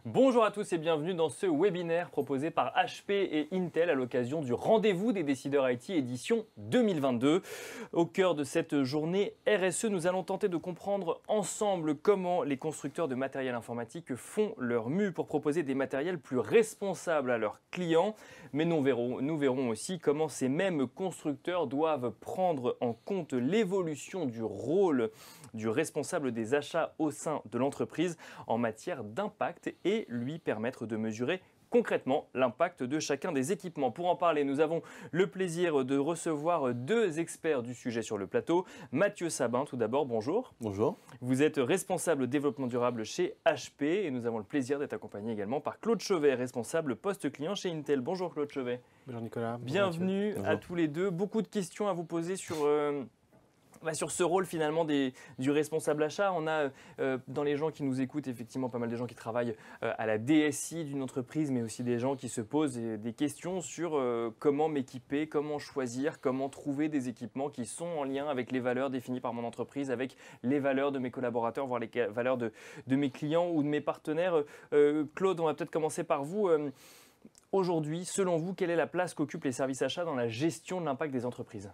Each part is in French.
Bonjour à tous et bienvenue dans ce webinaire proposé par HP et Intel à l'occasion du rendez-vous des décideurs IT édition 2022. Au cœur de cette journée RSE, nous allons tenter de comprendre ensemble comment les constructeurs de matériel informatique font leur mue pour proposer des matériels plus responsables à leurs clients. Mais nous verrons aussi comment ces mêmes constructeurs doivent prendre en compte l'évolution du rôle du responsable des achats au sein de l'entreprise en matière d'impact et lui permettre de mesurer concrètement l'impact de chacun des équipements. Pour en parler, nous avons le plaisir de recevoir deux experts du sujet sur le plateau. Mathieu Sabin, tout d'abord, bonjour. Bonjour. Vous êtes responsable développement durable chez HP et nous avons le plaisir d'être accompagné également par Claude Chauvet, responsable poste client chez Intel. Bonjour Claude Chauvet. Bonjour Nicolas. Bienvenue Bonjour. à tous les deux. Beaucoup de questions à vous poser sur ce rôle finalement du responsable achat. On a dans les gens qui nous écoutent effectivement pas mal de gens qui travaillent à la DSI d'une entreprise, mais aussi des gens qui se posent des questions sur comment m'équiper, comment choisir, comment trouver des équipements qui sont en lien avec les valeurs définies par mon entreprise, avec les valeurs de mes collaborateurs, voire les valeurs de mes clients ou de mes partenaires. Claude, on va peut-être commencer par vous. Aujourd'hui, selon vous, quelle est la place qu'occupent les services achats dans la gestion de l'impact des entreprises ?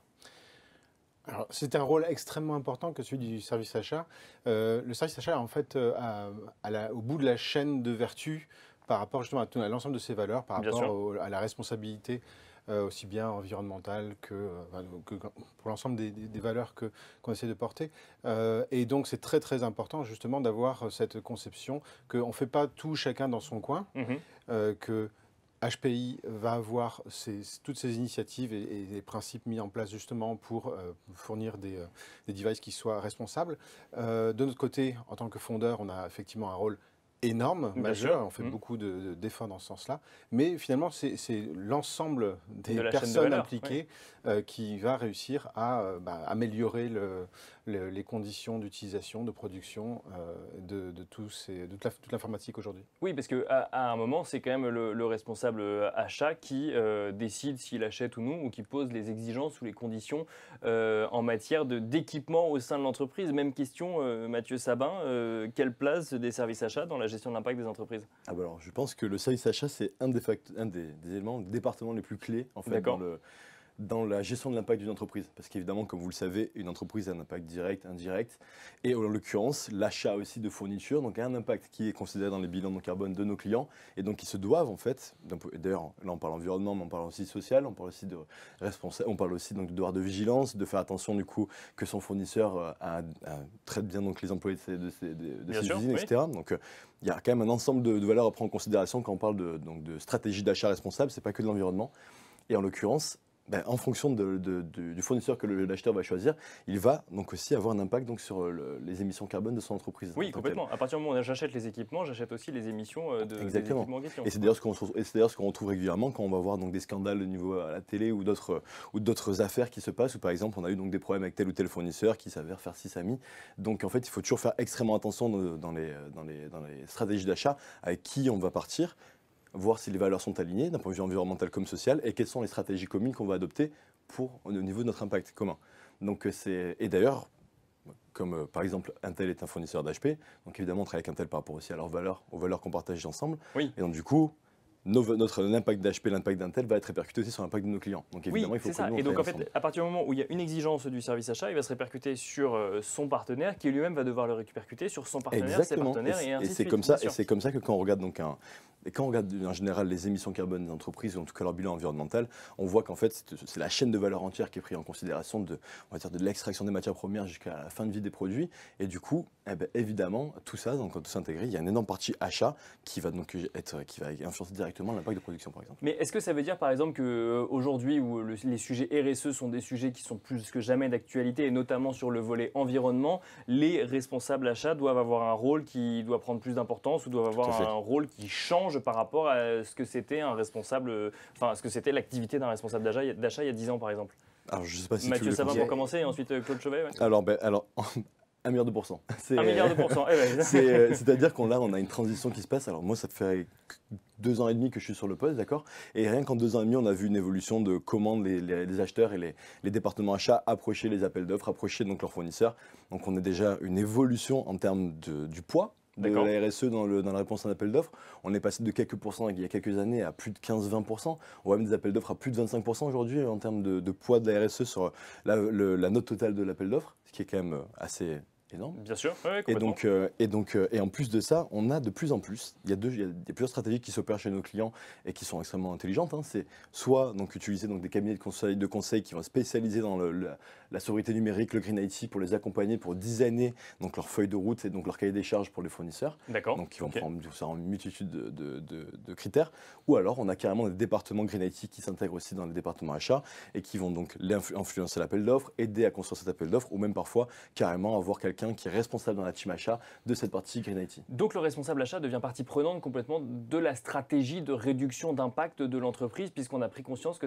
Alors, c'est un rôle extrêmement important que celui du service achat. Le service achat, en fait, au bout de la chaîne de vertu par rapport justement à l'ensemble de ses valeurs, par rapport à la responsabilité aussi bien environnementale que pour l'ensemble des valeurs qu'on essaie de porter. Et donc, c'est très, très important justement d'avoir cette conception qu'on ne fait pas tout chacun dans son coin, que HPI va avoir toutes ces initiatives et les principes mis en place justement pour fournir des devices qui soient responsables. De notre côté, en tant que fondeur, on a effectivement un rôle énorme, majeur, on fait beaucoup d'efforts dans ce sens-là, mais finalement c'est l'ensemble des personnes impliquées qui va réussir à améliorer les conditions d'utilisation, de production de toute l'informatique aujourd'hui. Oui, parce qu'à un moment, c'est quand même le responsable achat qui décide s'il achète ou non, ou qui pose les exigences ou les conditions en matière d'équipement au sein de l'entreprise. Même question, Mathieu Sabin, quelle place des services achats dans la gestion de l'impact des entreprises ? Alors, je pense que le service achat, c'est un des éléments, des départements les plus clés en fait, dans la gestion de l'impact d'une entreprise. Parce qu'évidemment, comme vous le savez, une entreprise a un impact direct, indirect, et en l'occurrence, l'achat aussi de fournitures, donc a un impact qui est considéré dans les bilans de carbone de nos clients, et donc ils se doivent en fait, d'ailleurs là on parle environnement, mais on parle aussi social, on parle aussi de responsable, on parle aussi donc de devoir de vigilance, de faire attention du coup que son fournisseur traite bien donc les employés de ses usines, etc. Donc il y a quand même un ensemble de valeurs à prendre en considération quand on parle de stratégie d'achat responsable, c'est pas que de l'environnement, et en l'occurrence, en fonction du fournisseur que l'acheteur va choisir, il va donc aussi avoir un impact donc, sur les émissions carbone de son entreprise. Oui, complètement. À partir du moment où j'achète les équipements, j'achète aussi les émissions des équipements en question. Et c'est d'ailleurs ce qu'on retrouve régulièrement quand on va voir donc, des scandales au niveau à la télé ou d'autres affaires qui se passent, où par exemple on a eu donc, des problèmes avec tel ou tel fournisseur qui s'avère faire ci, ça, mi. Donc en fait, il faut toujours faire extrêmement attention dans les stratégies d'achat avec qui on va partir, voir si les valeurs sont alignées d'un point de vue environnemental comme social et quelles sont les stratégies communes qu'on va adopter au niveau de notre impact commun. Donc et d'ailleurs, comme par exemple Intel est un fournisseur d'HP, donc évidemment on travaille avec Intel par rapport aussi à leurs valeurs, aux valeurs qu'on partage ensemble. Oui. Et donc du coup, l'impact d'HP, l'impact d'Intel va être répercuté aussi sur l'impact de nos clients. Donc évidemment, oui, il faut c'est ça. Et donc en fait, à partir du moment où il y a une exigence du service achat, il va se répercuter sur son partenaire, qui lui-même va devoir le répercuter sur son partenaire, exactement. Ses partenaires, et ainsi de suite. Et c'est comme ça que quand on regarde donc quand on regarde en général les émissions carbone des entreprises, ou en tout cas leur bilan environnemental, on voit qu'en fait c'est la chaîne de valeur entière qui est prise en considération de l'extraction des matières premières jusqu'à la fin de vie des produits. Et du coup, évidemment, tout ça, donc, quand tout s'intègre, il y a une énorme partie achat qui va influencer directement l'impact de production, par exemple. Mais est-ce que ça veut dire, par exemple, qu'aujourd'hui, où les sujets RSE sont des sujets qui sont plus que jamais d'actualité, et notamment sur le volet environnement, les responsables achats doivent avoir un rôle qui doit prendre plus d'importance, ou doivent avoir un rôle qui change par rapport à ce que c'était l'activité d'un responsable d'achat il y a 10 ans, par exemple? Alors, je sais pas si Mathieu Sabin pour commencer, et ensuite Claude Chauvet. Ouais. Alors 1 milliard de pourcents. 1 milliard de pourcents. C'est-à-dire qu'on a une transition qui se passe. Alors moi, ça fait 2 ans et demi que je suis sur le poste, d'accord. Et rien qu'en 2 ans et demi, on a vu une évolution de comment les acheteurs et les départements achats approchaient les appels d'offres, approchaient donc leurs fournisseurs. Donc on a déjà une évolution en termes du poids de la RSE dans la réponse à un appel d'offres. On est passé de quelques pourcents il y a quelques années à plus de 15-20%. On voit même des appels d'offres à plus de 25% aujourd'hui en termes de poids de la RSE sur la note totale de l'appel d'offres, ce qui est quand même assez énorme. Bien sûr, ouais, et en plus de ça, on a de plus en plus, il y a plusieurs stratégies qui s'opèrent chez nos clients et qui sont extrêmement intelligentes. Hein. C'est soit utiliser des cabinets de conseil qui vont spécialiser dans la sobriété numérique, le Green IT, pour les accompagner, pour designer leur feuille de route et donc leur cahier des charges pour les fournisseurs. D'accord. Donc ils vont prendre tout ça en multitude de critères. Ou alors on a carrément des départements Green IT qui s'intègrent aussi dans les départements achats et qui vont donc influencer l'appel d'offres, aider à construire cet appel d'offres, ou même parfois carrément avoir quelqu'un qui est responsable dans la team achat de cette partie Green IT. Donc le responsable achat devient partie prenante complètement de la stratégie de réduction d'impact de l'entreprise, puisqu'on a pris conscience que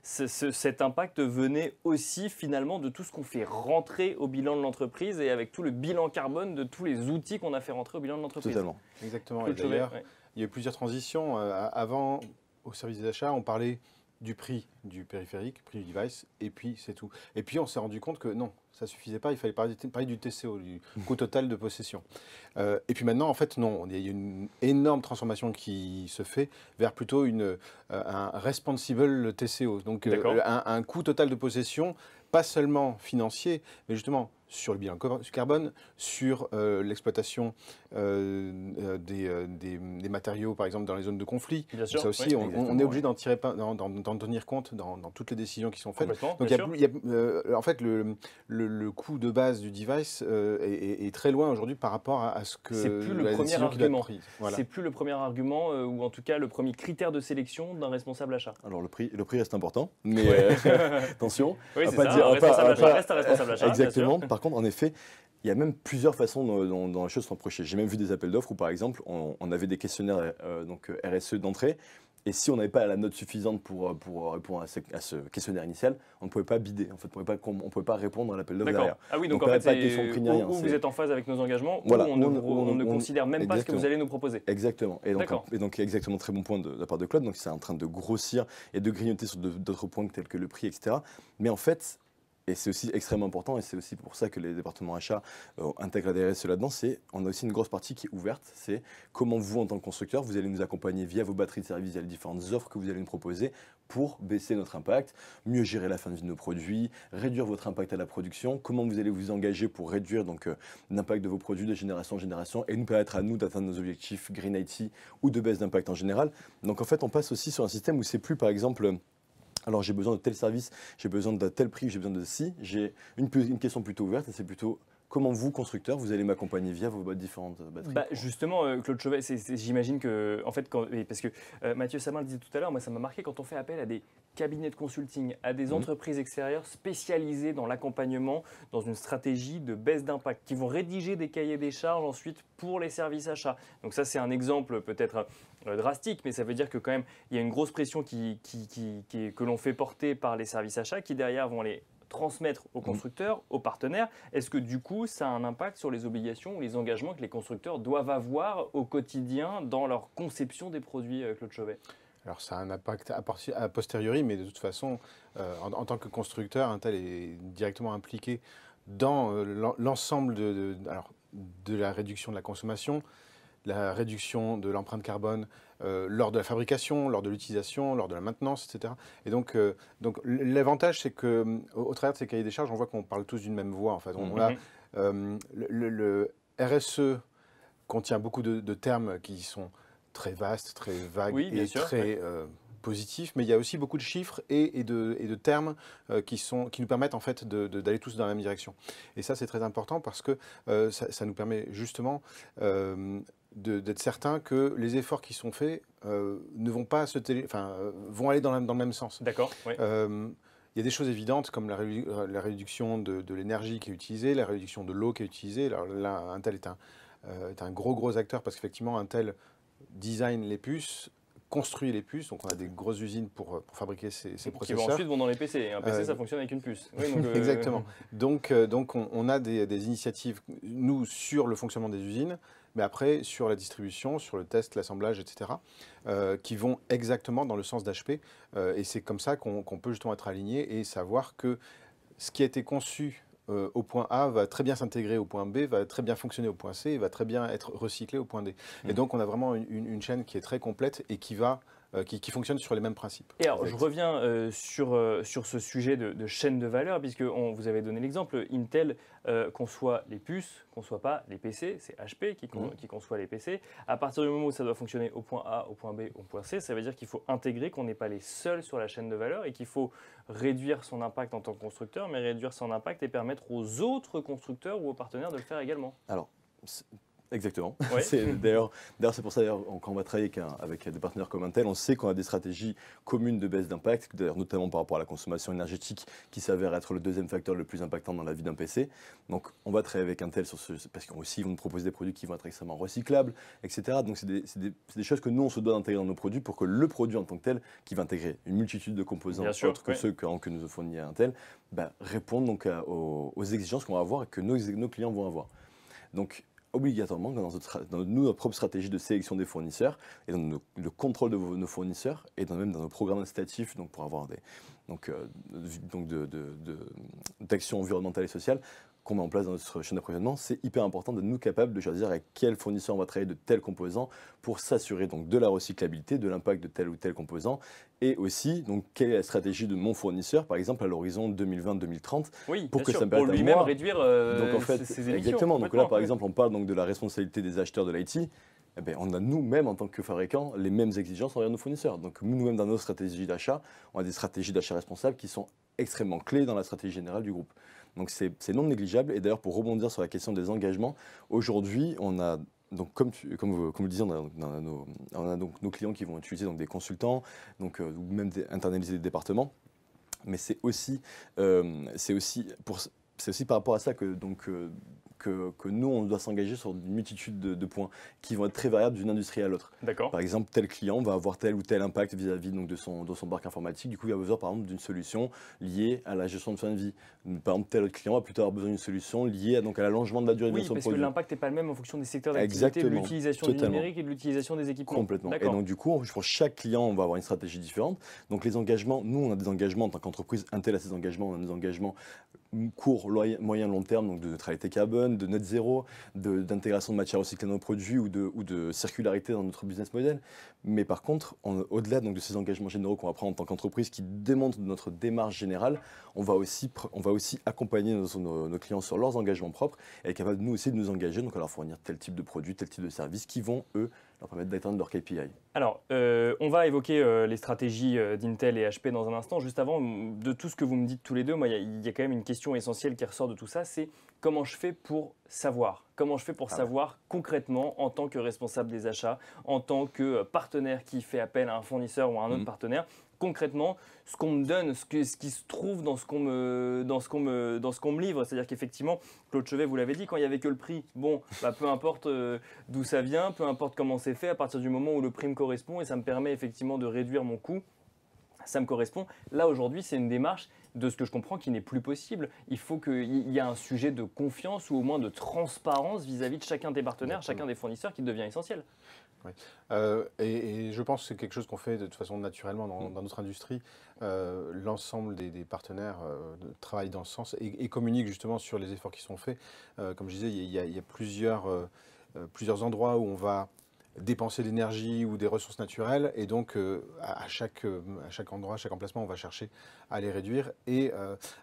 cet impact venait aussi finalement de tout ce qu'on fait rentrer au bilan de l'entreprise et avec tout le bilan carbone de tous les outils qu'on a fait rentrer au bilan de l'entreprise. Totalement. Exactement. Et d'ailleurs, il y a eu plusieurs transitions. Avant, au service des achats, on parlait du prix du périphérique, prix du device, et puis c'est tout. Et puis on s'est rendu compte que non, ça ne suffisait pas, il fallait parler du TCO, du coût total de possession. Et puis maintenant, en fait, non, il y a une énorme transformation qui se fait vers plutôt un responsible TCO, donc un coût total de possession, pas seulement financier, mais justement sur le bilan carbone, sur l'exploitation des matériaux, par exemple, dans les zones de conflit. Bien sûr, ça aussi, on est obligé d'en tenir compte dans toutes les décisions qui sont faites. Donc, en fait, le coût de base du device est très loin aujourd'hui par rapport à ce que c'est plus le premier argument. Voilà. C'est plus le premier argument, ou en tout cas le premier critère de sélection d'un responsable achat. Alors le prix reste important, mais attention. Oui, c'est ça. Un responsable achat reste un responsable achat. Exactement. Par contre, en effet, il y a même plusieurs façons dont les choses sont approchées. J'ai même vu des appels d'offres où, par exemple, on avait des questionnaires RSE d'entrée. Et si on n'avait pas la note suffisante pour répondre à ce questionnaire initial, on ne pouvait pas bider. En fait, on ne pouvait pas répondre à l'appel d'offre derrière. Ah oui, donc en fait, où vous êtes en phase avec nos engagements, voilà, où on ne considère même pas ce que vous allez nous proposer. Exactement. Et donc exactement, très bon point de la part de Claude. Donc c'est en train de grossir et de grignoter sur d'autres points tels que le prix, etc. Mais en fait, et c'est aussi extrêmement important, et c'est aussi pour ça que les départements achats intègrent la DRS là-dedans, on a aussi une grosse partie qui est ouverte, c'est comment vous, en tant que constructeur, vous allez nous accompagner via vos batteries de services, via les différentes offres que vous allez nous proposer pour baisser notre impact, mieux gérer la fin de vie de nos produits, réduire votre impact à la production, comment vous allez vous engager pour réduire l'impact de vos produits de génération en génération et nous permettre à nous d'atteindre nos objectifs Green IT ou de baisse d'impact en général. Donc en fait, on passe aussi sur un système où c'est plus, par exemple, alors j'ai besoin de tel service, j'ai besoin de tel prix, j'ai besoin de ci. J'ai une question plutôt ouverte et c'est plutôt comment vous, constructeur, vous allez m'accompagner via vos différentes batteries. Justement, Claude Chauvet, j'imagine que, en fait, parce que Mathieu Samin le disait tout à l'heure, moi ça m'a marqué quand on fait appel à des cabinets de consulting, à des entreprises extérieures spécialisées dans l'accompagnement, dans une stratégie de baisse d'impact, qui vont rédiger des cahiers des charges ensuite pour les services achats. Donc ça, c'est un exemple peut-être drastique, mais ça veut dire que quand même, il y a une grosse pression que l'on fait porter par les services achats qui derrière vont les transmettre aux constructeurs, aux partenaires. Est-ce que du coup, ça a un impact sur les obligations ou les engagements que les constructeurs doivent avoir au quotidien dans leur conception des produits, Claude Chauvet ? Alors ça a un impact a posteriori, mais de toute façon, en tant que constructeur, Intel est directement impliqué dans l'ensemble de la réduction de la consommation, la réduction de l'empreinte carbone lors de la fabrication, lors de l'utilisation, lors de la maintenance, etc. Et donc l'avantage, c'est qu'au travers de ces cahiers des charges, on voit qu'on parle tous d'une même voix. En fait. Le RSE contient beaucoup de termes qui sont très vastes, très vagues et très positifs, mais il y a aussi beaucoup de chiffres et de termes qui nous permettent en fait d'aller tous dans la même direction. Et ça, c'est très important parce que ça nous permet justement d'être certain que les efforts qui sont faits ne vont pas vont aller dans le même sens. D'accord. Oui. Il y a des choses évidentes comme la réduction de l'énergie qui est utilisée, la réduction de l'eau qui est utilisée. Alors là, Intel est un gros acteur parce qu'effectivement, Intel design les puces, construit les puces, donc on a des grosses usines pour fabriquer ces processeurs. Qui ensuite vont dans les PC. Un PC, ça fonctionne avec une puce. Oui, donc, exactement. Donc on a des initiatives, nous, sur le fonctionnement des usines, mais après sur la distribution, sur le test, l'assemblage, etc., qui vont exactement dans le sens d'HP. Et c'est comme ça qu'on peut justement être aligné et savoir que ce qui a été conçu au point A va très bien s'intégrer au point B, va très bien fonctionner au point C, et va très bien être recyclé au point D. Et donc on a vraiment une chaîne qui est très complète et qui fonctionne sur les mêmes principes. Et alors, je reviens sur ce sujet de chaîne de valeur, puisque vous avez donné l'exemple, Intel conçoit les puces, conçoit pas les PC, c'est HP qui conçoit les PC. À partir du moment où ça doit fonctionner au point A, au point B, au point C, ça veut dire qu'il faut intégrer qu'on n'est pas les seuls sur la chaîne de valeur et qu'il faut réduire son impact en tant que constructeur, mais réduire son impact et permettre aux autres constructeurs ou aux partenaires de le faire également. Alors, exactement. Ouais. D'ailleurs, c'est pour ça quand on va travailler avec des partenaires comme Intel, on sait qu'on a des stratégies communes de baisse d'impact, notamment par rapport à la consommation énergétique, qui s'avère être le deuxième facteur le plus impactant dans la vie d'un PC. Donc, on va travailler avec Intel parce qu'ils vont nous proposer des produits qui vont être extrêmement recyclables, etc. Donc, c'est des choses que nous, on se doit d'intégrer dans nos produits pour que le produit en tant que tel, qui va intégrer une multitude de composants autres que ceux que nous fournit Intel, réponde donc aux exigences qu'on va avoir et que nos clients vont avoir. Donc, obligatoirement, dans notre propre stratégie de sélection des fournisseurs et dans le contrôle de nos fournisseurs et même dans nos programmes incitatifs, donc pour avoir d'actions environnementales et sociales qu'on met en place dans notre chaîne d'approvisionnement, c'est hyper important de nous capables de choisir avec quel fournisseur on va travailler de tels composants pour s'assurer donc de la recyclabilité, de l'impact de tel ou tel composant et aussi donc quelle est la stratégie de mon fournisseur par exemple à l'horizon 2020-2030 pour que ça me permette pour lui-même réduire donc en fait, ses émissions. Exactement. Donc là par exemple on parle donc de la responsabilité des acheteurs de l'IT. Eh bien, on a nous-mêmes, en tant que fabricants, les mêmes exigences envers nos fournisseurs. Donc nous-mêmes, dans nos stratégies d'achat, on a des stratégies d'achat responsables qui sont extrêmement clés dans la stratégie générale du groupe. Donc c'est non négligeable. Et d'ailleurs, pour rebondir sur la question des engagements, aujourd'hui, on a, donc comme vous le disiez, on a donc nos clients qui vont utiliser donc, des consultants, donc, ou même internaliser des départements. Mais c'est aussi par rapport à ça que nous, on doit s'engager sur une multitude de points qui vont être très variables d'une industrie à l'autre. D'accord. Par exemple, tel client va avoir tel ou tel impact vis-à-vis donc, de son parc informatique. Du coup, il va avoir besoin, par exemple, d'une solution liée à la gestion de fin de vie. Par exemple, tel autre client va plutôt avoir besoin d'une solution liée à l'allongement de la durée de son produit. Oui, parce que l'impact n'est pas le même en fonction des secteurs d'activité, de l'utilisation du numérique et de l'utilisation des équipements. Complètement. Et donc, du coup, pour chaque client, on va avoir une stratégie différente. Donc, les engagements, nous, on a des engagements en tant qu'entreprise. Intel a ses engagements, on a des engagements court, moyen, long terme, donc de neutralité carbone, de net zéro, d'intégration de matières recyclées dans nos produits ou de circularité dans notre business model. Mais par contre, au-delà de ces engagements généraux qu'on va prendre en tant qu'entreprise qui démontrent notre démarche générale, on va aussi accompagner nos clients sur leurs engagements propres et être capable nous aussi de nous engager, donc à leur fournir tel type de produits, tel type de services qui vont, eux, leur permettre d'atteindre leur KPI. Alors, on va évoquer les stratégies d'Intel et HP dans un instant. Juste avant, de tout ce que vous me dites tous les deux, moi, il y a quand même une question essentielle qui ressort de tout ça, c'est comment je fais pour savoir ? Comment je fais pour savoir concrètement, en tant que responsable des achats, en tant que partenaire qui fait appel à un fournisseur ou à un autre partenaire, concrètement, ce qu'on me donne, ce qui se trouve dans ce qu'on me livre. C'est-à-dire qu'effectivement, Claude Chevet, vous l'avez dit, quand il n'y avait que le prix, bon, peu importe d'où ça vient, peu importe comment c'est fait, à partir du moment où le prix me correspond et ça me permet effectivement de réduire mon coût, ça me correspond. Là, aujourd'hui, c'est une démarche, de ce que je comprends, qui n'est plus possible. Il faut qu'il y ait un sujet de confiance ou au moins de transparence vis-à-vis de chacun des partenaires, chacun des fournisseurs qui devient essentiel. Oui. Et je pense que c'est quelque chose qu'on fait de toute façon naturellement dans notre industrie. L'ensemble des partenaires travaillent dans ce sens et communiquent justement sur les efforts qui sont faits. Comme je disais, il y a plusieurs endroits où on va dépenser de l'énergie ou des ressources naturelles et donc à chaque endroit, à chaque emplacement, on va chercher à les réduire. Et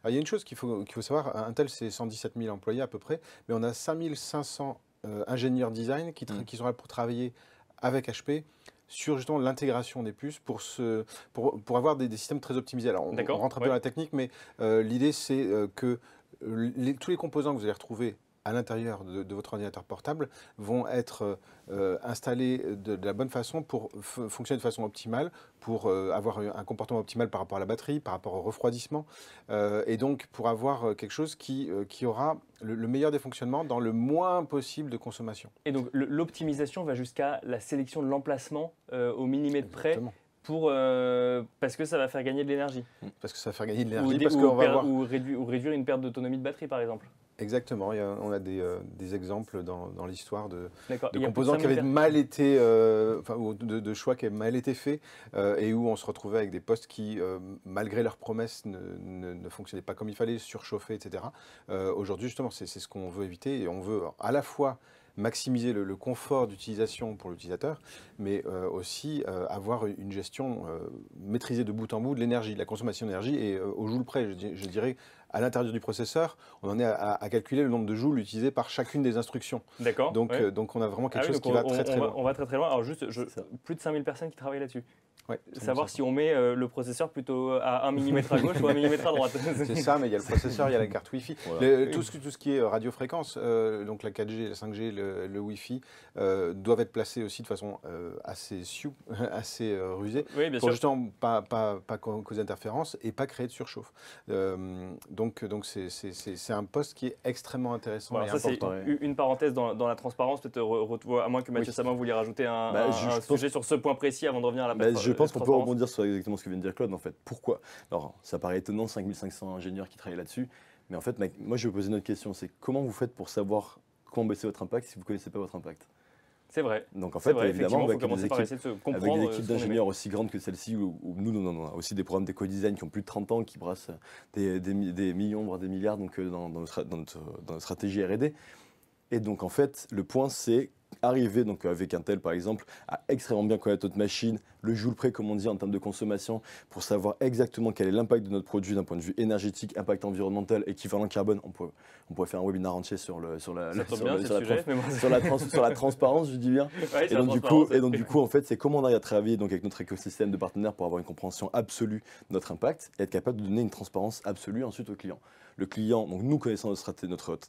il y a une chose qu'il faut savoir, Intel c'est 117 000 employés à peu près, mais on a 5500 ingénieurs design qui sont là pour travailler avec HP sur justement l'intégration des puces pour avoir des systèmes très optimisés. Alors on rentre un peu dans la technique, mais l'idée c'est que tous les composants que vous allez retrouver à l'intérieur de votre ordinateur portable vont être installés de la bonne façon pour fonctionner de façon optimale, pour avoir un comportement optimal par rapport à la batterie, par rapport au refroidissement, et donc pour avoir quelque chose qui aura le meilleur des fonctionnements dans le moins possible de consommation. Et donc l'optimisation va jusqu'à la sélection de l'emplacement au millimètre près. Parce que ça va faire gagner de l'énergie. Parce que ça va faire gagner de l'énergie. Ou réduire une perte d'autonomie de batterie, par exemple. Exactement, on a des exemples dans l'histoire de Il y a composants qui avaient mal été, ou de choix qui avaient mal été faits et où on se retrouvait avec des postes qui, malgré leurs promesses, ne fonctionnaient pas comme il fallait, surchauffaient, etc. Aujourd'hui, justement, c'est ce qu'on veut éviter et on veut à la fois maximiser le confort d'utilisation pour l'utilisateur, mais aussi avoir une gestion maîtrisée de bout en bout de l'énergie, de la consommation d'énergie et au joule près, je dirais. À l'intérieur du processeur, on en est à calculer le nombre de joules utilisés par chacune des instructions. D'accord. Donc, donc on a vraiment quelque chose qui va très très loin. On va très très loin. Alors juste, plus de 5000 personnes qui travaillent là-dessus. Ouais, savoir si on met le processeur plutôt à 1 mm à gauche ou 1 mm à droite. C'est ça, mais il y a le processeur, il y a la carte Wi-Fi. Voilà. Tout ce qui est radiofréquence, donc la 4G, la 5G, le Wi-Fi, doivent être placés aussi de façon assez assez rusée, pour justement pas causer d'interférence et pas créer de surchauffe. Donc c'est un poste qui est extrêmement intéressant et important. C'est une parenthèse dans la transparence, peut-être, à moins que Mathieu Sabin voulait rajouter un sujet sur ce point précis avant de revenir à la je pense qu'on peut rebondir sur exactement ce que vient de dire Claude. En fait, pourquoi? Alors, ça paraît étonnant, 5500 ingénieurs qui travaillent là-dessus. Mais en fait, moi, je vais vous poser une autre question. C'est comment vous faites pour savoir comment baisser votre impact si vous ne connaissez pas votre impact? C'est vrai. Donc, en fait, évidemment, avec des équipes d'ingénieurs aussi grandes que celle-ci, où nous, on a aussi des programmes d'éco-design qui ont plus de 30 ans, qui brassent des millions, voire des milliards donc, dans notre stratégie R&D. Et donc, en fait, le point, c'est arriver donc avec Intel par exemple à extrêmement bien connaître notre machine, le joule près comme on dit en termes de consommation, pour savoir exactement quel est l'impact de notre produit d'un point de vue énergétique, impact environnemental, équivalent carbone. On pourrait faire un webinaire entier sur la transparence, je dis bien. Ouais, et donc du coup en fait c'est comment on arrive à travailler donc avec notre écosystème de partenaires pour avoir une compréhension absolue de notre impact et être capable de donner une transparence absolue ensuite au client. Le client, donc nous connaissant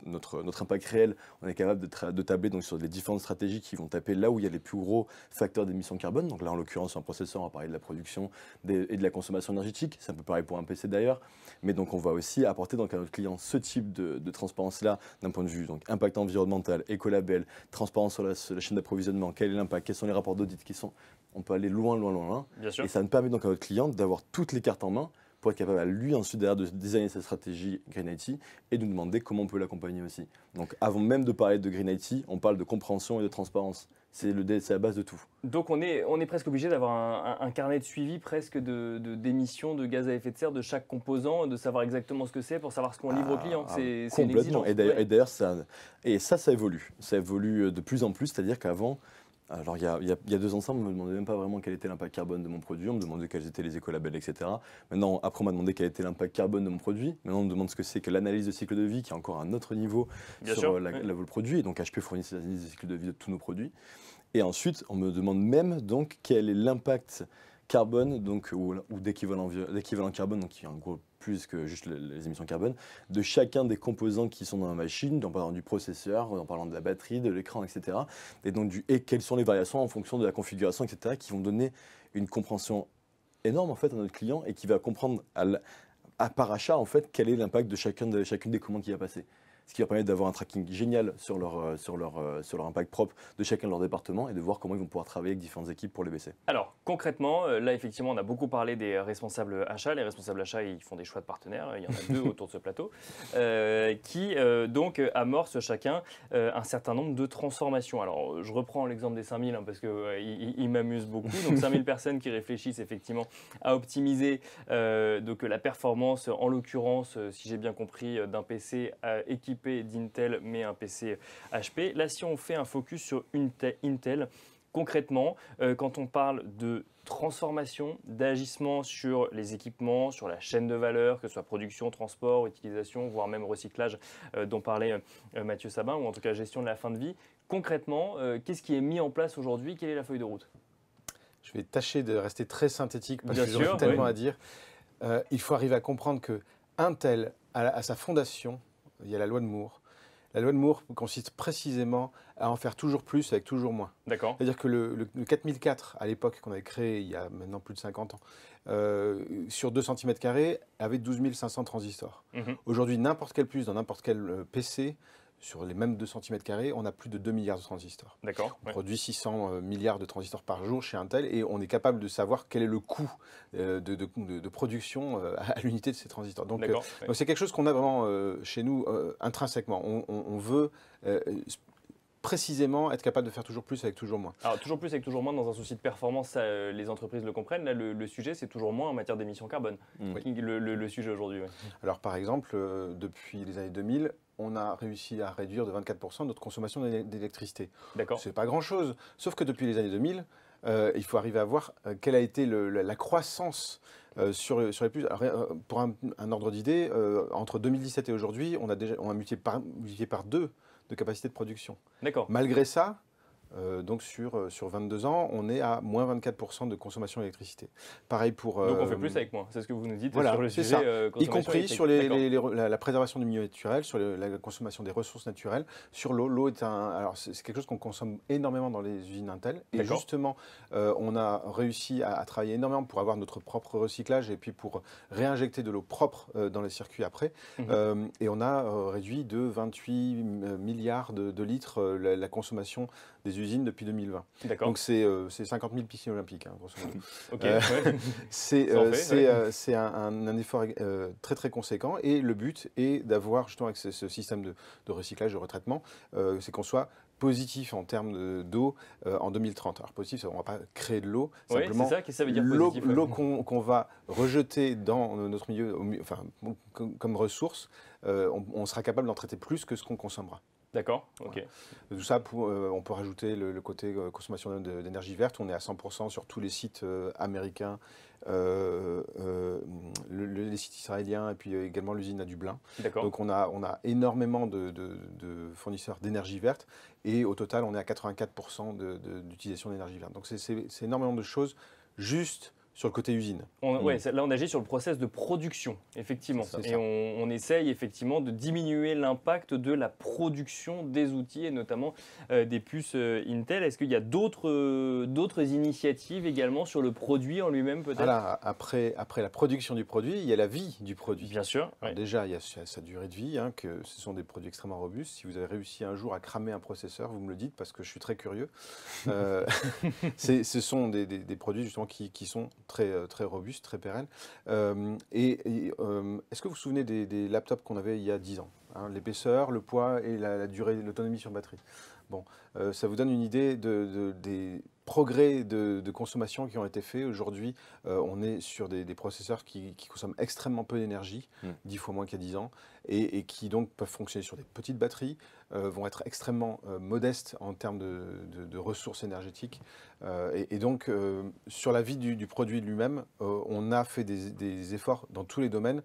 notre impact réel, on est capable de tabler donc sur les différentes stratégies qui vont taper là où il y a les plus gros facteurs d'émissions carbone. Donc là en l'occurrence sur un processeur, on va parler de la production et de la consommation énergétique. C'est un peu pareil pour un PC d'ailleurs. Mais donc on va aussi apporter donc à notre client ce type de transparence-là d'un point de vue donc impact environnemental, écolabel, transparence sur la chaîne d'approvisionnement, quel est l'impact, quels sont les rapports d'audit qui sont. On peut aller loin. Bien sûr. Et ça nous permet donc à notre client d'avoir toutes les cartes en main pour être capable à lui ensuite derrière de designer sa stratégie Green IT et de nous demander comment on peut l'accompagner aussi. Donc avant même de parler de Green IT, on parle de compréhension et de transparence. C'est la base de tout. Donc on est presque obligé d'avoir un carnet de suivi presque d'émissions de gaz à effet de serre de chaque composant, de savoir exactement ce que c'est pour savoir ce qu'on livre au client. C'est complètement. Et d'ailleurs ça évolue. Ça évolue de plus en plus, c'est-à-dire qu'avant, alors il y a 2 ans, on ne me demandait même pas vraiment quel était l'impact carbone de mon produit, on me demandait quels étaient les écolabels, etc. Maintenant, après on m'a demandé quel était l'impact carbone de mon produit. Maintenant on me demande ce que c'est que l'analyse de cycle de vie, qui est encore un autre niveau sur le produit. Et donc HP fournit cette analyse de cycle de vie de tous nos produits. Et ensuite, on me demande même donc quel est l'impact carbone donc, ou d'équivalent carbone, donc qui est en gros plus que juste les émissions carbone, de chacun des composants qui sont dans la machine, en parlant du processeur, en parlant de la batterie, de l'écran, etc. Et quelles sont les variations en fonction de la configuration, etc., qui vont donner une compréhension énorme en fait à notre client et qui va comprendre par achat en fait quel est l'impact de chacune des commandes qui va passer. Ce qui va permettre d'avoir un tracking génial sur leur impact propre de chacun de leurs départements et de voir comment ils vont pouvoir travailler avec différentes équipes pour les baisser. Alors concrètement, là effectivement on a beaucoup parlé des responsables achats. Les responsables achats ils font des choix de partenaires, il y en a 2 autour de ce plateau, qui donc amorcent chacun un certain nombre de transformations. Alors je reprends l'exemple des 5000 parce qu'il m'amuse beaucoup. Donc 5000 personnes qui réfléchissent effectivement à optimiser donc, la performance, en l'occurrence, si j'ai bien compris, d'un PC équipé d'Intel mais un PC HP. Là, si on fait un focus sur Intel, concrètement, quand on parle de transformation, d'agissement sur les équipements, sur la chaîne de valeur, que ce soit production, transport, utilisation, voire même recyclage dont parlait Mathieu Sabin, ou en tout cas gestion de la fin de vie, concrètement, qu'est-ce qui est mis en place aujourd'hui? Quelle est la feuille de route? Je vais tâcher de rester très synthétique parce que j'aurais tellement à dire. Il faut arriver à comprendre que Intel, à sa fondation, il y a la loi de Moore. La loi de Moore consiste précisément à en faire toujours plus avec toujours moins. D'accord. C'est-à-dire que le 4004, à l'époque qu'on avait créé il y a maintenant plus de 50 ans, sur 2 cm² avait 12 500 transistors. Aujourd'hui, n'importe quelle puce dans n'importe quel PC sur les mêmes 2 cm², on a plus de 2 milliards de transistors. D'accord. On produit 600 milliards de transistors par jour chez Intel et on est capable de savoir quel est le coût de production à l'unité de ces transistors. Donc c'est quelque chose qu'on a vraiment chez nous intrinsèquement. On veut précisément être capable de faire toujours plus avec toujours moins. Alors toujours plus avec toujours moins, dans un souci de performance, ça, les entreprises le comprennent. Là, le sujet, c'est toujours moins en matière d'émissions carbone. Oui. Le sujet aujourd'hui. Oui. Alors par exemple, depuis les années 2000, on a réussi à réduire de 24% notre consommation d'électricité. D'accord. C'est pas grand-chose. Sauf que depuis les années 2000, il faut arriver à voir quelle a été la croissance sur les plus. Alors, pour un ordre d'idée, entre 2017 et aujourd'hui, on a multiplié par 2 de capacité de production. D'accord. Malgré ça, donc sur 22 ans, on est à moins 24% de consommation d'électricité. Pareil pour... donc on fait plus avec moins, c'est ce que vous nous dites voilà, sur le sujet y compris sur la préservation du milieu naturel, sur la consommation des ressources naturelles, sur l'eau. L'eau est alors c'est quelque chose qu'on consomme énormément dans les usines Intel. Et justement, on a réussi à travailler énormément pour avoir notre propre recyclage et puis pour réinjecter de l'eau propre dans les circuits après. Et on a réduit de 28 milliards de litres la consommation des usines depuis 2020. Donc c'est 50 000 piscines olympiques, hein, grosso modo. C'est un effort très très conséquent et le but est d'avoir justement avec ce système de recyclage, de retraitement, c'est qu'on soit positif en termes d'eau en 2030. Alors positif, on ne va pas créer de l'eau, simplement c'est ça que ça veut dire positif. L'eau qu'on va rejeter dans notre milieu, enfin, comme ressource, on sera capable d'en traiter plus que ce qu'on consommera. D'accord, ok. Voilà. Tout ça, on peut rajouter le côté consommation d'énergie verte. On est à 100% sur tous les sites américains, les sites israéliens et puis également l'usine à Dublin. Donc on a énormément de fournisseurs d'énergie verte et au total, on est à 84% d'utilisation d'énergie verte. Donc c'est énormément de choses juste sur le côté usine. Là, on agit sur le process de production, effectivement. Et on essaye effectivement de diminuer l'impact de la production des outils et notamment des puces Intel. Est-ce qu'il y a d'autres initiatives également sur le produit en lui-même peut-être? Voilà, après la production du produit, il y a la vie du produit. Bien sûr. Alors déjà, il y a sa durée de vie, hein, que ce sont des produits extrêmement robustes. Si vous avez réussi un jour à cramer un processeur, vous me le dites parce que je suis très curieux. Ce sont des produits justement qui sont très robuste, très pérenne. Est-ce que vous vous souvenez des laptops qu'on avait il y a 10 ans, hein, l'épaisseur, le poids et la durée, l'autonomie sur batterie. Bon, ça vous donne une idée des progrès de consommation qui ont été faits. Aujourd'hui, on est sur des processeurs qui consomment extrêmement peu d'énergie, 10 fois moins qu'il y a 10 ans, et qui donc peuvent fonctionner sur des petites batteries, vont être extrêmement modestes en termes de ressources énergétiques. Et donc, sur la vie du produit lui-même, on a fait des efforts dans tous les domaines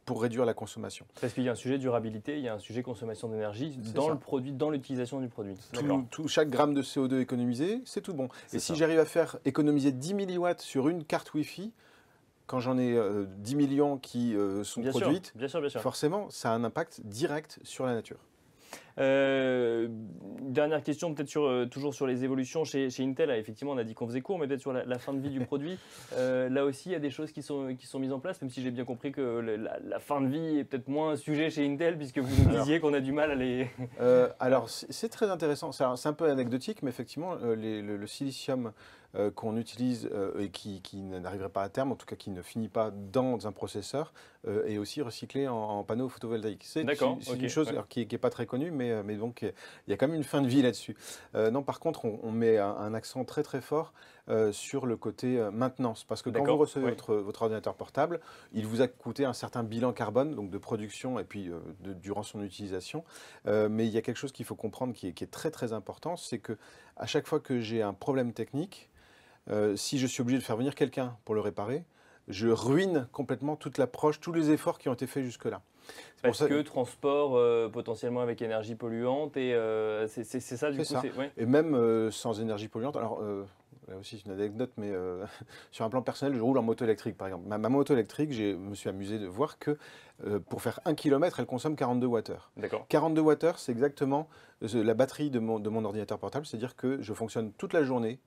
pour réduire la consommation. Parce qu'il y a un sujet durabilité, il y a un sujet consommation d'énergie dans le produit, dans l'utilisation du produit. Chaque gramme de CO2 économisé, c'est tout bon. Et si j'arrive à faire économiser 10 milliwatts sur une carte Wi-Fi, quand j'en ai 10 millions qui sont produites, bien sûr. Forcément, ça a un impact direct sur la nature. Dernière question, peut-être toujours sur les évolutions chez Intel. Effectivement, on a dit qu'on faisait court, mais peut-être sur la fin de vie du produit. Là aussi, il y a des choses qui sont mises en place, même si j'ai bien compris que la fin de vie est peut-être moins un sujet chez Intel, puisque vous nous disiez qu'on a du mal à les... alors, c'est très intéressant. C'est un peu anecdotique, mais effectivement, le silicium qu'on utilise et qui n'arriverait pas à terme, en tout cas qui ne finit pas dans un processeur, est aussi recyclé en panneaux photovoltaïques. C'est une chose qui n'est pas très connue, mais donc il y a quand même une fin de vie là-dessus. Non, par contre, on met un accent très très fort sur le côté maintenance, parce que quand vous recevez votre ordinateur portable, il vous a coûté un certain bilan carbone, donc de production et puis durant son utilisation. Mais il y a quelque chose qu'il faut comprendre qui est très très important, c'est que à chaque fois que j'ai un problème technique, si je suis obligé de faire venir quelqu'un pour le réparer, je ruine complètement toute l'approche, tous les efforts qui ont été faits jusque-là. Parce que transport potentiellement avec énergie polluante, et c'est ça du coup. Ça. Et même sans énergie polluante. Alors, là aussi, c'est une anecdote, mais sur un plan personnel, je roule en moto électrique, par exemple. Ma moto électrique, je me suis amusé de voir que pour faire 1 km, elle consomme 42 Wh. D'accord. 42 Wh, c'est exactement la batterie de mon ordinateur portable, c'est-à-dire que je fonctionne toute la journée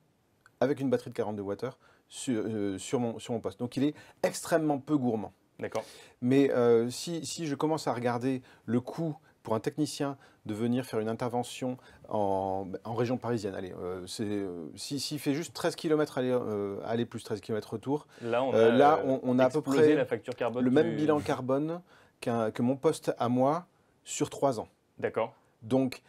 avec une batterie de 42 Wh sur mon poste. Donc il est extrêmement peu gourmand. D'accord. Mais si je commence à regarder le coût pour un technicien de venir faire une intervention en région parisienne, allez, s'il fait juste 13 km aller plus 13 km retour, là on a à peu près la facture carbone le même bilan carbone que mon poste à moi sur 3 ans. D'accord. Donc,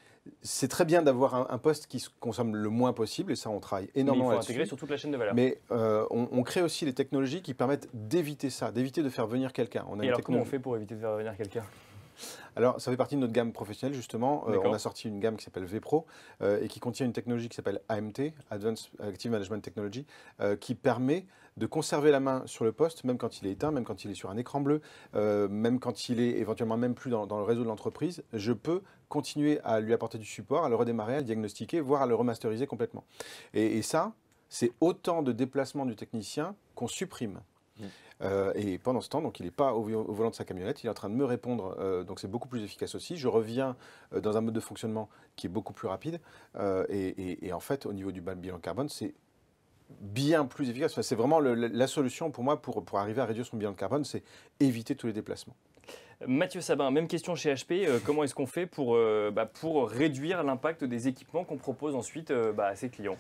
c'est très bien d'avoir un poste qui se consomme le moins possible, et ça, on travaille énormément là-dessus. Il faut intégrer sur toute la chaîne de valeur. Mais on crée aussi les technologies qui permettent d'éviter ça, d'éviter de faire venir quelqu'un. Et alors, comment on fait pour éviter de faire venir quelqu'un ? Alors, ça fait partie de notre gamme professionnelle, justement. On a sorti une gamme qui s'appelle V-Pro et qui contient une technologie qui s'appelle AMT, Advanced Active Management Technology, qui permet de conserver la main sur le poste, même quand il est éteint, même quand il est sur un écran bleu, même quand il est éventuellement même plus dans le réseau de l'entreprise. Je peux continuer à lui apporter du support, à le redémarrer, à le diagnostiquer, voire à le remasteriser complètement. Et ça, c'est autant de déplacements du technicien qu'on supprime. Et pendant ce temps, donc, il n'est pas au volant de sa camionnette, il est en train de me répondre, donc c'est beaucoup plus efficace aussi. Je reviens dans un mode de fonctionnement qui est beaucoup plus rapide. Et en fait, au niveau du bilan carbone, c'est bien plus efficace. Enfin, c'est vraiment la solution pour moi pour arriver à réduire son bilan de carbone, c'est éviter tous les déplacements. Mathieu Sabin, même question chez HP. Comment est-ce qu'on fait pour réduire l'impact des équipements qu'on propose ensuite à ses clients ?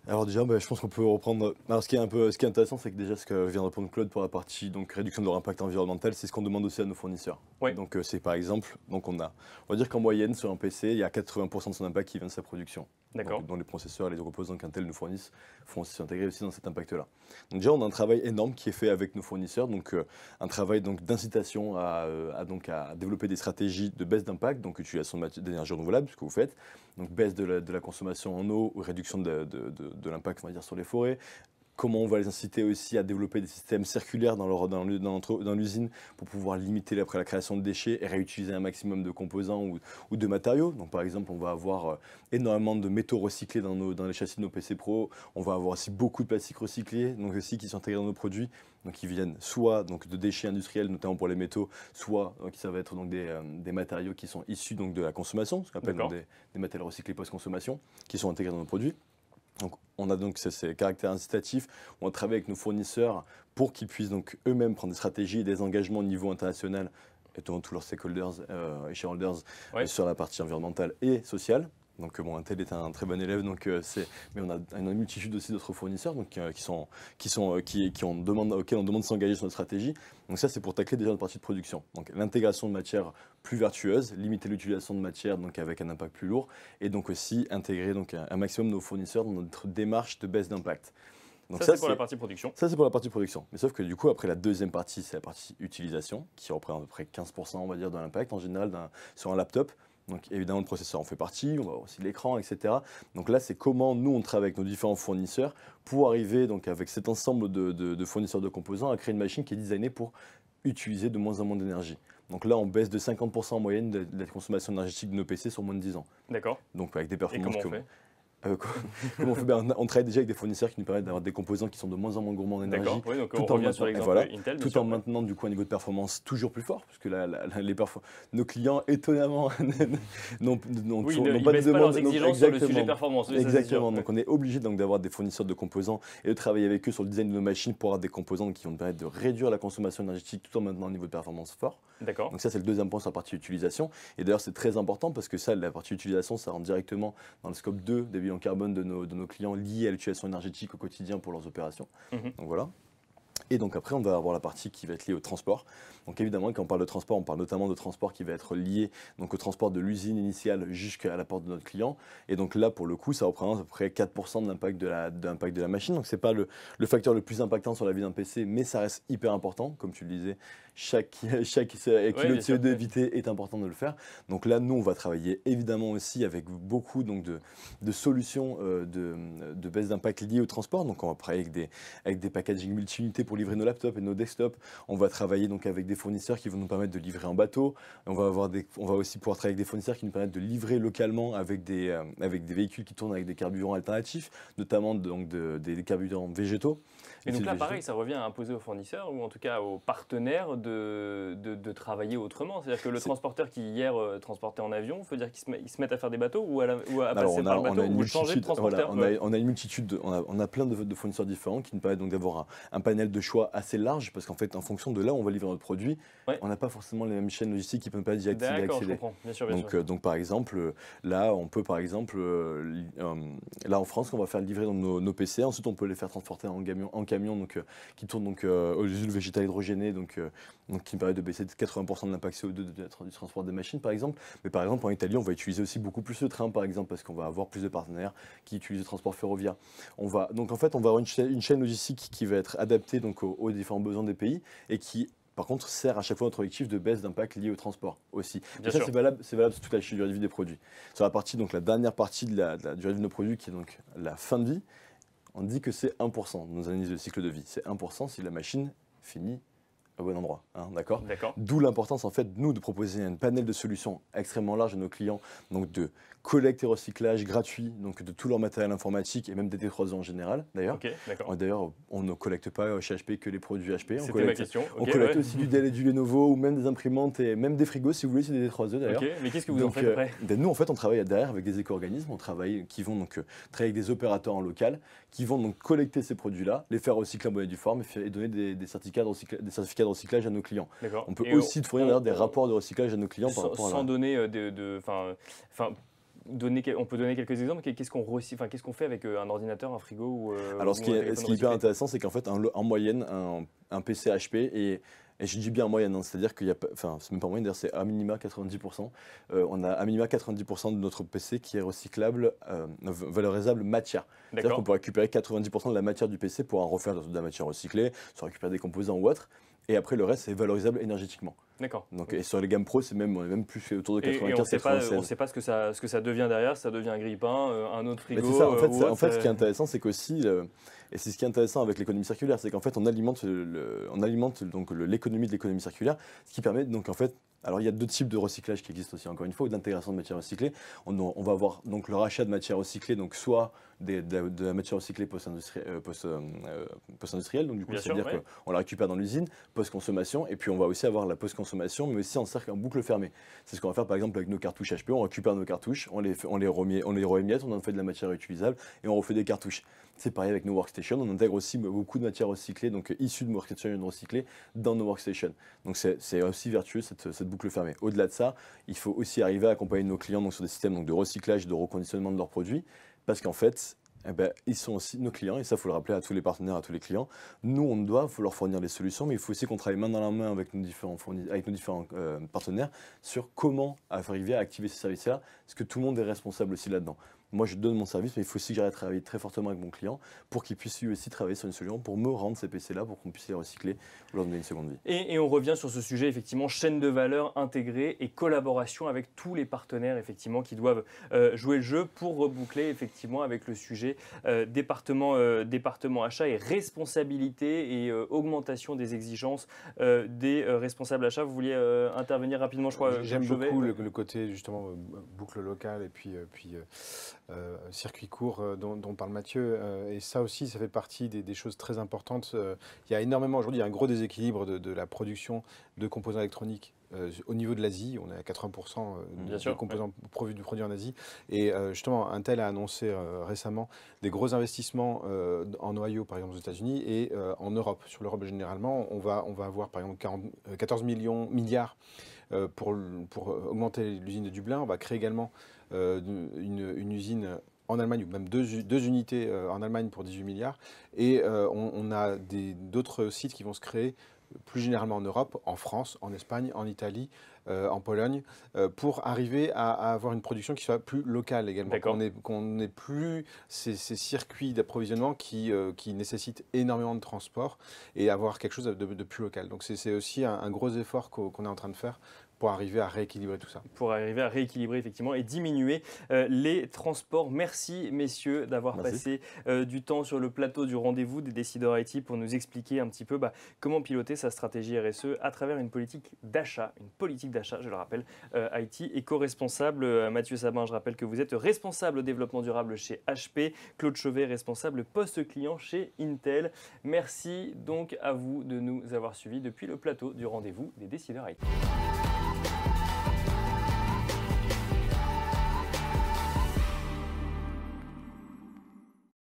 Alors déjà, je pense qu'on peut reprendre. Alors ce qui est intéressant, c'est que déjà ce que vient de répondre Claude pour la partie donc réduction de leur impact environnemental, c'est ce qu'on demande aussi à nos fournisseurs. Oui. Donc c'est par exemple, donc on va dire qu'en moyenne sur un PC, il y a 80% de son impact qui vient de sa production. D'accord. Dont les processeurs, les composants qu'Intel nous fournissent font aussi s'intégrer aussi dans cet impact-là. Donc déjà, on a un travail énorme qui est fait avec nos fournisseurs, donc un travail donc d'incitation à développer des stratégies de baisse d'impact, donc utilisation d'énergie renouvelable, ce que vous faites, donc baisse de la consommation en eau, ou réduction de l'impact, on va dire, sur les forêts. Comment on va les inciter aussi à développer des systèmes circulaires dans l'usine pour pouvoir limiter après la création de déchets et réutiliser un maximum de composants ou de matériaux. Donc par exemple, on va avoir énormément de métaux recyclés dans les châssis de nos PC Pro. On va avoir aussi beaucoup de plastique recyclé, donc aussi qui sont intégrés dans nos produits, donc qui viennent soit donc de déchets industriels, notamment pour les métaux, soit ça va être donc des matériaux qui sont issus donc de la consommation, ce qu'on appelle donc des matériaux recyclés post-consommation, qui sont intégrés dans nos produits. Donc, on a donc ces caractères incitatifs, on travaille avec nos fournisseurs pour qu'ils puissent donc eux-mêmes prendre des stratégies et des engagements au niveau international, et devant tous leurs stakeholders et shareholders sur la partie environnementale et sociale. Donc Intel est un très bon élève, mais on a une multitude aussi d'autres fournisseurs donc, auxquels on demande de s'engager sur notre stratégie. Donc ça, c'est pour tacler déjà notre partie de production. Donc l'intégration de matières plus vertueuses, limiter l'utilisation de matières donc avec un impact plus lourd, et donc aussi intégrer donc un maximum nos fournisseurs dans notre démarche de baisse d'impact. Donc ça c'est pour la partie production. Ça, c'est pour la partie production. Mais sauf que du coup, après la deuxième partie, c'est la partie utilisation, qui représente à peu près 15% on va dire de l'impact en général sur un laptop. Donc évidemment, le processeur en fait partie, on va avoir aussi l'écran, etc. Donc là, c'est comment nous, on travaille avec nos différents fournisseurs pour arriver donc, avec cet ensemble de fournisseurs de composants à créer une machine qui est designée pour utiliser de moins en moins d'énergie. Donc là, on baisse de 50% en moyenne de la consommation énergétique de nos PC sur moins de 10 ans. D'accord. Donc avec des performances. Et comment on fait ? Comment on fait ? On travaille déjà avec des fournisseurs qui nous permettent d'avoir des composants qui sont de moins en moins gourmands en énergie. D'accord, oui, donc on revient sur l'exemple Intel. Tout en maintenant du coup un niveau de performance toujours plus fort, parce que nos clients étonnamment n'ont pas de demande. Leurs exigences sur le sujet performance. Oui, exactement, donc on est obligé d'avoir des fournisseurs de composants et de travailler avec eux sur le design de nos machines pour avoir des composants qui vont nous permettre de réduire la consommation énergétique tout en maintenant un niveau de performance fort. D'accord. Donc ça, c'est le deuxième point sur la partie utilisation. Et d'ailleurs, c'est très important parce que ça, la partie utilisation, ça rentre directement dans le scope 2 des bilans carbone de nos clients liés à l'utilisation énergétique au quotidien pour leurs opérations. Donc voilà. Et donc après, on va avoir la partie qui va être liée au transport. Donc évidemment, quand on parle de transport, on parle notamment de transport qui va être lié donc, au transport de l'usine initiale jusqu'à la porte de notre client. Et donc là, pour le coup, ça représente à peu près 4% de l'impact de la machine. Donc ce n'est pas le facteur le plus impactant sur la vie d'un PC, mais ça reste hyper important. Comme tu le disais, chaque kilo de CO2 évité est important de le faire. Donc là, nous, on va travailler évidemment aussi avec beaucoup donc, de solutions de baisse d'impact liées au transport. Donc on va travailler avec des packaging multi-unités pour livrer nos laptops et nos desktops. On va travailler donc avec des fournisseurs qui vont nous permettre de livrer en bateau. On va aussi pouvoir travailler avec des fournisseurs qui nous permettent de livrer localement avec des véhicules qui tournent avec des carburants alternatifs, notamment donc des carburants végétaux. Et donc là, pareil, ça revient à imposer aux fournisseurs, ou en tout cas aux partenaires, de travailler autrement. C'est-à-dire que le transporteur qui hier transportait en avion, il faut dire qu'ils se mettent à faire des bateaux ou à passer par le bateau ou changer de transporteur. On a une multitude, on a plein de fournisseurs différents qui nous permettent donc d'avoir un panel de choix assez large parce qu'en fait, en fonction de là où on va livrer notre produit, on n'a pas forcément les mêmes chaînes logistiques qui ne peuvent pas y accéder. D'accord, je comprends. Bien sûr, bien sûr. Donc, par exemple, là, on peut, par exemple, là en France, on va faire livrer nos PC. Ensuite, on peut les faire transporter en camion donc, qui tourne donc, aux huiles végétales hydrogénées, donc, qui me permet de baisser de 80% de l'impact CO2 du transport des machines, par exemple. Mais par exemple, en Italie, on va utiliser aussi beaucoup plus le train, par exemple, parce qu'on va avoir plus de partenaires qui utilisent le transport ferroviaire. Donc, en fait, on va avoir une chaîne logistique qui va être adaptée donc, aux différents besoins des pays et qui, par contre, sert à chaque fois notre objectif de baisse d'impact lié au transport aussi. Et ça, c'est valable sur toute la durée de vie des produits. Sur la partie, donc la dernière partie de la durée de vie de nos produits, qui est donc la fin de vie, on dit que c'est 1% dans nos analyses de cycle de vie. C'est 1% si la machine finit au bon endroit, hein, d'accord. D'où l'importance, en fait, nous, de proposer un panel de solutions extrêmement large à nos clients, donc de collecte et recyclage gratuit, donc de tout leur matériel informatique et même des T3E en général, d'ailleurs. D'ailleurs, on ne collecte pas chez HP que les produits HP. C'était ma question. On collecte aussi du Dell et du Lenovo, ou même des imprimantes et même des frigos, si vous voulez, c'est des T3E d'ailleurs. Mais qu'est-ce que vous en faites après? Nous, en fait, on travaille derrière avec des éco-organismes, qui vont donc travailler avec des opérateurs en local, qui vont donc collecter ces produits-là, les faire recycler en bonne et due forme et donner des certificats de recyclage à nos clients. On peut aussi fournir des rapports de recyclage à nos clients par rapport à sans donner on peut donner quelques exemples. Qu'est-ce qu'on fait avec un ordinateur, un frigo Alors, ce qui est hyper intéressant, c'est qu'en fait, en moyenne, un PC HP et je dis bien en moyenne, hein, c'est-à-dire qu'il y a, c'est même pas en moyenne, d'ailleurs c'est à minima 90%. On a à minima 90% de notre PC qui est recyclable, valorisable matière. C'est-à-dire qu'on peut récupérer 90% de la matière du PC pour en refaire de la matière recyclée, soit récupérer des composants ou autre. Et après, le reste, c'est valorisable énergétiquement. D'accord. Donc, et sur les gammes pro, on est même plus autour de 95. Et on ne sait pas ce que ça devient derrière. Ça devient un grille-pain, un autre frigo. C'est ça. En fait, ce qui est intéressant, c'est qu'aussi, et c'est ce qui est intéressant avec l'économie circulaire, c'est qu'en fait, on alimente l'économie de l'économie circulaire, ce qui permet donc en fait. Alors, il y a deux types de recyclage qui existent aussi, encore une fois, ou d'intégration de matières recyclées. On va avoir donc le rachat de matières recyclées, donc soit de la matière recyclée post-industrielle, donc du coup, c'est-à-dire qu'on la récupère dans l'usine, post-consommation, et puis on va aussi avoir la post-consommation, mais aussi en cercle, en boucle fermée. C'est ce qu'on va faire par exemple avec nos cartouches HP, on récupère nos cartouches, on les réémiette, on en fait de la matière utilisable, et on refait des cartouches. C'est pareil avec nos workstations, on intègre aussi beaucoup de matières recyclées, donc issues de workstations recyclées, dans nos workstations. Donc c'est aussi vertueux cette boucle fermée. Au-delà de ça, il faut aussi arriver à accompagner nos clients donc, sur des systèmes donc, de recyclage, de reconditionnement de leurs produits, parce qu'en fait, ils sont aussi nos clients, et ça, il faut le rappeler à tous les partenaires, à tous les clients. Nous, on doit leur fournir les solutions, mais il faut aussi qu'on travaille main dans la main avec nos différents partenaires sur comment arriver à activer ces services-là, parce que tout le monde est responsable aussi là-dedans. Moi, je donne mon service, mais il faut aussi que j'arrête de travailler très fortement avec mon client pour qu'il puisse lui aussi travailler sur une solution pour me rendre ces PC-là, pour qu'on puisse les recycler, pour leur donner une seconde vie. Et on revient sur ce sujet, effectivement, chaîne de valeur intégrée et collaboration avec tous les partenaires, effectivement, qui doivent jouer le jeu pour reboucler, effectivement, avec le sujet département achat et responsabilité et augmentation des exigences des responsables achats. Vous vouliez intervenir rapidement, je crois. J'aime beaucoup le côté, justement, boucle locale et puis circuit court dont parle Mathieu. Et ça aussi, ça fait partie des choses très importantes. Il y a énormément, aujourd'hui, il y a un gros déséquilibre de la production de composants électroniques au niveau de l'Asie. On est à 80% de composants produits en Asie. Et justement, Intel a annoncé récemment des gros investissements en Ohio, par exemple, aux États-Unis, et en Europe. Sur l'Europe, généralement, on va avoir, par exemple, 14 milliards pour augmenter l'usine de Dublin. On va créer également une usine en Allemagne, ou même deux unités en Allemagne pour 18 milliards. Et on a d'autres sites qui vont se créer plus généralement en Europe, en France, en Espagne, en Italie, en Pologne, pour arriver à avoir une production qui soit plus locale également. Qu'on n'ait plus ces circuits d'approvisionnement qui nécessitent énormément de transport et avoir quelque chose de plus local. Donc c'est aussi un gros effort qu'on est en train de faire pour arriver à rééquilibrer tout ça. Pour arriver à rééquilibrer effectivement et diminuer les transports. Merci messieurs d'avoir passé du temps sur le plateau du rendez-vous des décideurs IT pour nous expliquer un petit peu comment piloter sa stratégie RSE à travers une politique d'achat, je le rappelle, IT éco-responsable. Mathieu Sabin, je rappelle que vous êtes responsable développement durable chez HP, Claude Chauvet, responsable post-client chez Intel. Merci donc à vous de nous avoir suivis depuis le plateau du rendez-vous des décideurs IT.